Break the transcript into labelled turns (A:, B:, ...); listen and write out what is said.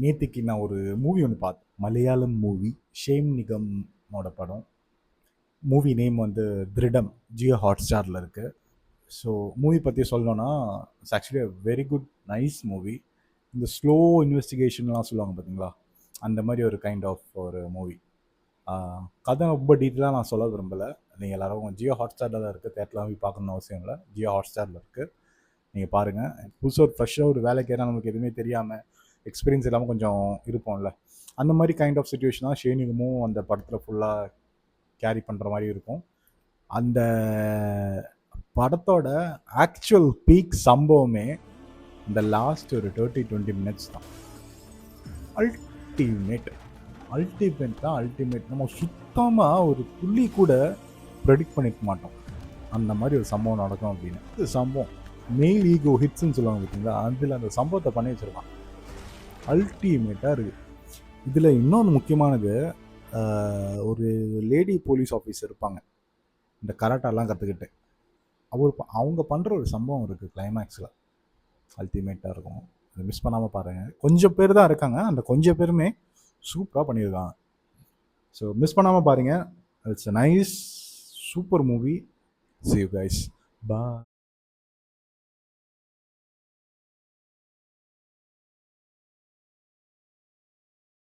A: நேத்திக்கு நான் ஒரு மூவி ஒன்று பார்த்தேன். மலையாளம் மூவி. ஷேம் நிகமோட படம். மூவி நேம் வந்து திருடம். ஜியோ ஹாட்ஸ்டாரில் இருக்குது. ஸோ மூவி பற்றி சொல்லணும்னா it's actually a very good nice movie. இந்த ஸ்லோ இன்வெஸ்டிகேஷன்லாம் சொல்லுவாங்க பார்த்தீங்களா, அந்த மாதிரி ஒரு கைண்ட் ஆஃப் ஒரு மூவி. கதை ரொம்ப டீட்டெயிலாக நான் சொல்ல விரும்பலை. நீங்கள் எல்லோரும் ஜியோ ஹாட்ஸ்டாரில் தான் இருக்குது, தேட்டரில் போய் பார்க்கணுன்னு அவசியம் இல்லை. ஜியோ ஹாட்ஸ்டாரில் இருக்குது, நீங்கள் பாருங்கள். புதுசாக ஒரு ஃப்ரெஷ்ஷாக ஒரு வேலைக்கு ஏன்னா நமக்கு எதுவுமே தெரியாமல் எக்ஸ்பீரியன்ஸ் இல்லாமல் கொஞ்சம் இருப்போம்ல, அந்த மாதிரி கைண்ட் ஆஃப் சுச்சுவேஷன் தான் ஷேனிகமும் அந்த படத்தில் ஃபுல்லாக கேரி பண்ணுற மாதிரி இருக்கும். அந்த படத்தோட ஆக்சுவல் பீக் சம்பவமே இந்த லாஸ்ட் ஒரு 30-20 மினிட்ஸ் தான். அல்டிமேட் தான் அல்டிமேட். நம்ம சுத்தமாக ஒரு புள்ளி கூட ப்ரெடிக்ட் பண்ணிக்க மாட்டோம் அந்த மாதிரி ஒரு சம்பவம் நடக்கும் அப்படின்னு. இது சம்பவம் மெயில் ஈகோ ஹிட்ஸ்ன்னு சொல்லுவாங்க பார்த்தீங்களா, அதில் அந்த சம்பவத்தை பண்ணி வச்சுருக்கான். அல்டிமேட்டாக இருக்குது. இதில் இன்னொன்று முக்கியமானது, ஒரு லேடி போலீஸ் ஆஃபீஸர் இருப்பாங்க இந்த கராட்டாலாம் கற்றுக்கிட்டு. அவங்க பண்ணுற ஒரு சம்பவம் இருக்குது கிளைமேக்ஸில், அல்டிமேட்டாக இருக்கும். அதை மிஸ் பண்ணாமல் பாருங்கள். கொஞ்சம் பேர் தான் இருக்காங்க, அந்த கொஞ்சம் பேருமே சூப்பராக பண்ணியிருக்காங்க. ஸோ மிஸ் பண்ணாமல் பாருங்கள். It's a nice super movie. See you guys. Bye.